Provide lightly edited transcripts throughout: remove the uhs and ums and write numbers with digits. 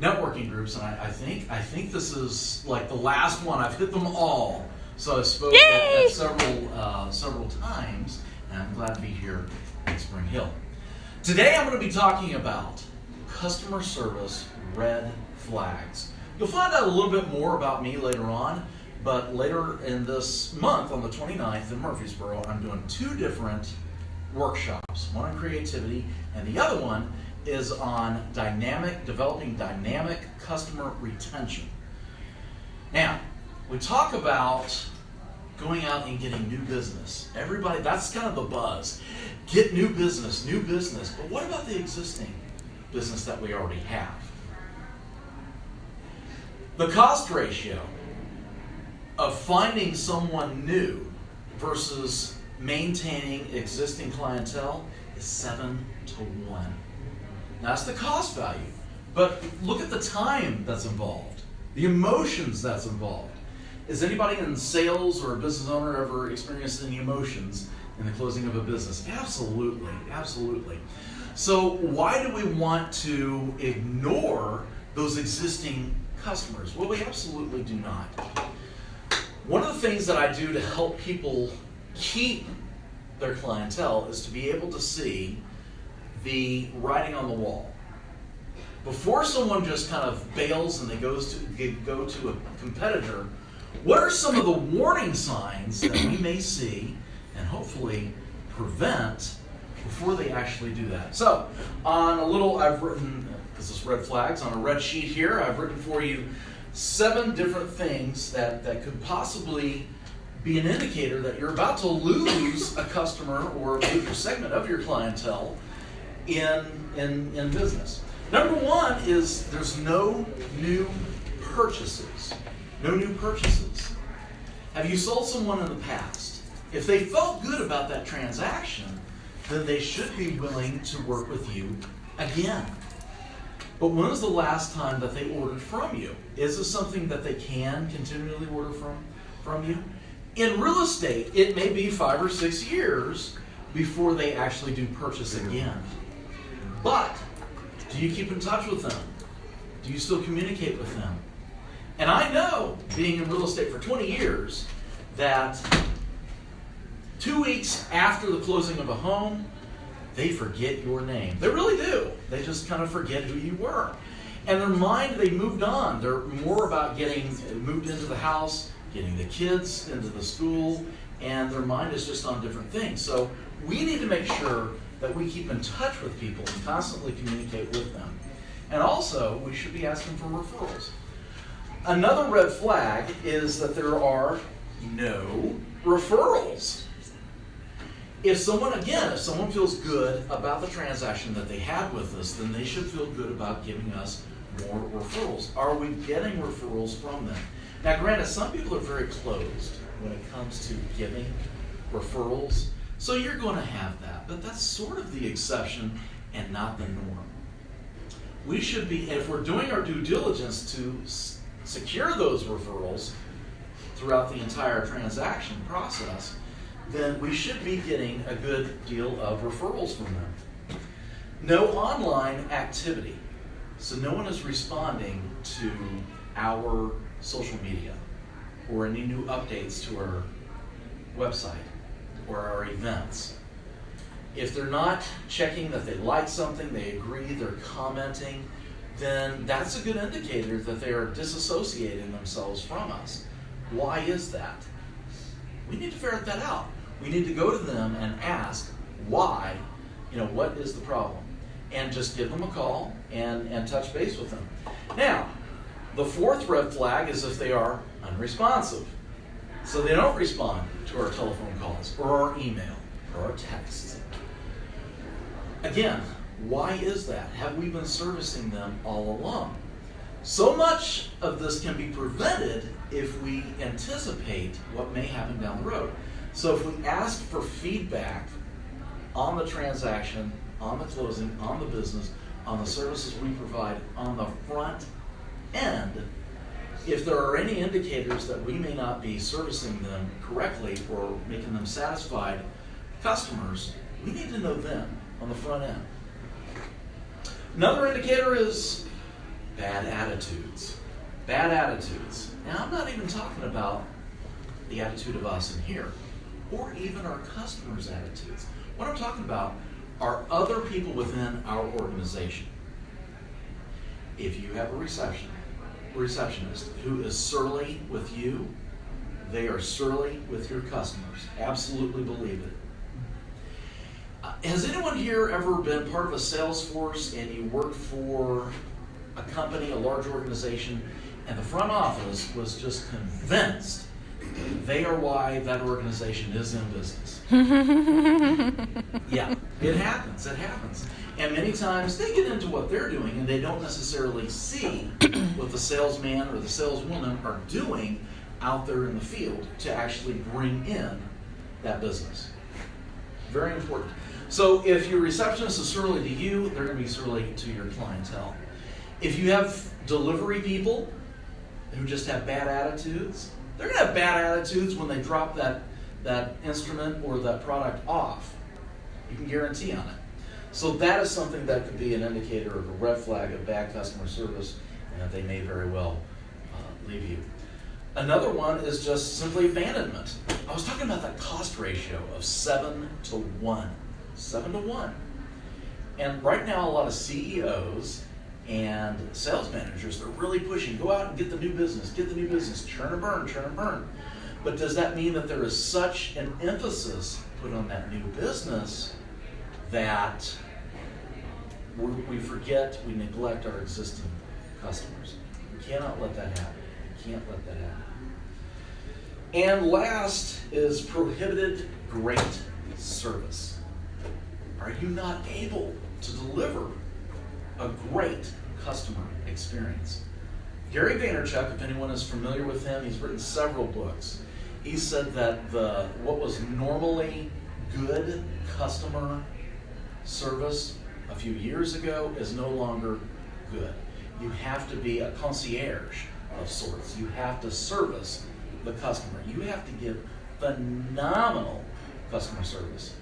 networking groups, and I think this is like the last one. I've hit them all, so I spoke at several times, and I'm glad to be here in Spring Hill. Today I'm going to be talking about customer service red flags. You'll find out a little bit more about me later on, but later in this month, on the 29th in Murfreesboro, I'm doing 2 different workshops, one on creativity, and the other one is on developing dynamic customer retention. Now, we talk about going out and getting new business. Everybody, that's kind of the buzz. Get new business. But what about the existing business that we already have? The cost ratio of finding someone new versus maintaining existing clientele is 7 to 1. Now, that's the cost value, but look at the time that's involved, the emotions that's involved. Is anybody in sales or a business owner ever experienced any emotions in the closing of a business? Absolutely, absolutely. So why do we want to ignore those existing customers? Well, we absolutely do not. One of the things that I do to help people keep their clientele is to be able to see the writing on the wall. Before someone just kind of bails and they go to a competitor, what are some of the warning signs that we may see and hopefully prevent before they actually do that? So, I've written, this is red flags, on a red sheet here, I've written for you 7 different things that could possibly be an indicator that you're about to lose a customer or a major segment of your clientele in business. Number 1 is there's no new purchases. No new purchases. Have you sold someone in the past? If they felt good about that transaction, then they should be willing to work with you again. But when was the last time that they ordered from you? Is this something that they can continually order from you? In real estate, it may be 5 or 6 years before they actually do purchase again. But do you keep in touch with them? Do you still communicate with them? And I know, being in real estate for 20 years, that 2 weeks after the closing of a home, they forget your name. They really do. They just kind of forget who you were. And their mind, they moved on. They're more about getting moved into the house, getting the kids into the school, and their mind is just on different things. So we need to make sure that we keep in touch with people and constantly communicate with them. And also, we should be asking for referrals. Another red flag is that there are no referrals. If someone feels good about the transaction that they had with us, then they should feel good about giving us more referrals. Are we getting referrals from them? Now, granted, some people are very closed when it comes to giving referrals, so you're going to have that, but that's sort of the exception and not the norm. We should be, if we're doing our due diligence to secure those referrals throughout the entire transaction process, then we should be getting a good deal of referrals from them. No online activity. So no one is responding to our social media or any new updates to our website or our events. If they're not checking that they like something, they agree, they're commenting, then that's a good indicator that they are disassociating themselves from us. Why is that? We need to ferret that out. We need to go to them and ask why, what is the problem? And just give them a call and touch base with them. Now, the 4th red flag is if they are unresponsive. So they don't respond to our telephone calls or our email or our texts. Again, why is that? Have we been servicing them all along? So much of this can be prevented if we anticipate what may happen down the road. So if we ask for feedback on the transaction, on the closing, on the business, on the services we provide on the front end, if there are any indicators that we may not be servicing them correctly or making them satisfied customers, we need to know them on the front end. Another indicator is bad bad attitudes. Bad attitudes. Now, I'm not even talking about the attitude of us in here, or even our customers' attitudes. What I'm talking about are other people within our organization. If you have a receptionist who is surly with you, they are surly with your customers. Absolutely believe it. Has anyone here ever been part of a sales force and you worked for a company, a large organization, and the front office was just convinced they are why that organization is in business? Yeah, it happens. And many times they get into what they're doing and they don't necessarily see what the salesman or the saleswoman are doing out there in the field to actually bring in that business. Very important. So if your receptionist is surly to you, they're going to be surly to your clientele. If you have delivery people who just have bad attitudes, they're going to have bad attitudes when they drop that instrument or that product off. You can guarantee on it. So that is something that could be an indicator of a red flag of bad customer service, and that they may very well leave you. Another one is just simply abandonment. I was talking about that cost ratio of 7 to 1. 7 to 1. And right now, a lot of CEOs and sales managers, they're really pushing, go out and get the new business, churn and burn. But does that mean that there is such an emphasis put on that new business that we forget, we neglect our existing customers? We cannot let that happen. We can't let that happen. And last is prohibited great service. Are you not able to deliver a great customer experience? Gary Vaynerchuk, if anyone is familiar with him, he's written several books. He said that what was normally good customer service a few years ago is no longer good. You have to be a concierge of sorts. You have to service the customer. You have to give phenomenal customer service.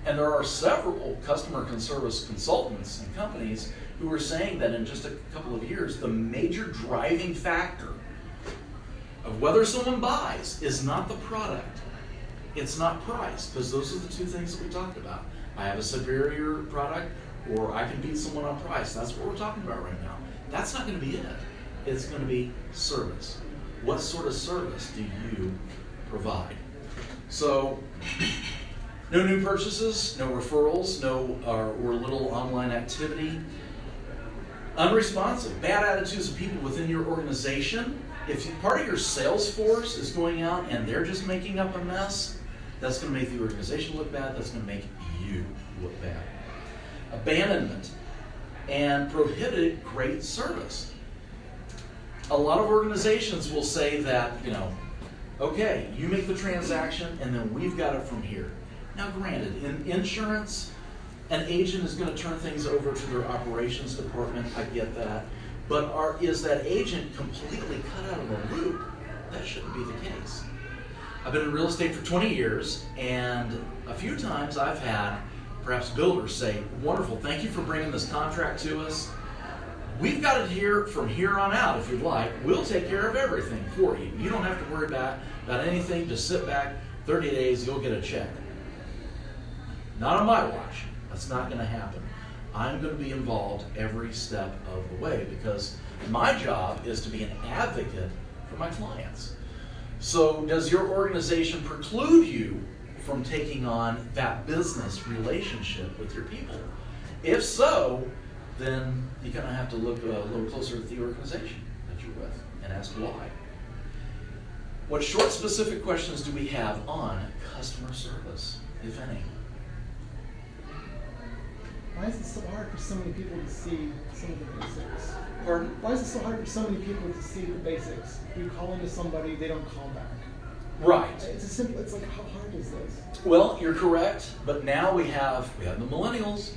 And there are several customer service consultants and companies who are saying that in just a couple of years, the major driving factor of whether someone buys is not the product. It's not price, because those are the two things that we talked about. I have a superior product, or I can beat someone on price. That's what we're talking about right now. That's not going to be it. It's going to be service. What sort of service do you provide? So, no new purchases, no referrals, no or little online activity. Unresponsive, bad attitudes of people within your organization. If part of your sales force is going out and they're just making up a mess, that's going to make the organization look bad. That's going to make you look bad. Abandonment and prohibited great service. A lot of organizations will say that, okay, you make the transaction and then we've got it from here. Now granted, in insurance, an agent is going to turn things over to their operations department. I get that. But is that agent completely cut out of the loop? That shouldn't be the case. I've been in real estate for 20 years, and a few times I've had perhaps builders say, wonderful, thank you for bringing this contract to us. We've got it here from here on out, if you'd like. We'll take care of everything for you. You don't have to worry about anything. Just sit back, 30 days, you'll get a check. Not on my watch. That's not going to happen. I'm going to be involved every step of the way because my job is to be an advocate for my clients. So does your organization preclude you from taking on that business relationship with your people? If so, then you're going to have to look a little closer at the organization that you're with and ask why. What short, specific questions do we have on customer service, if any? Why is it so hard for so many people to see some of the basics? Pardon? Why is it so hard for so many people to see the basics? You call into somebody, they don't call back. Right. It's like, how hard is this? Well, you're correct, but now we have the millennials,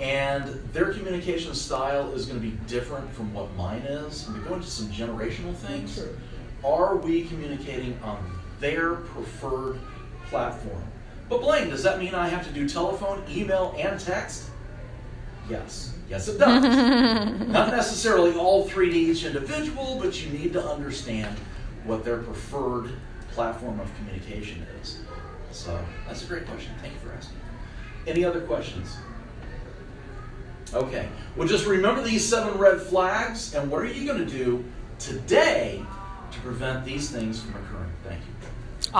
and their communication style is going to be different from what mine is. And we go into some generational things. Sure. Are we communicating on their preferred platform? But Blaine, does that mean I have to do telephone, email, and text? Yes. Yes, it does. Not necessarily all three to each individual, but you need to understand what their preferred platform of communication is. So that's a great question. Thank you for asking. Any other questions? Okay. Well, just remember these 7 red flags, and what are you going to do today to prevent these things from occurring? Thank you.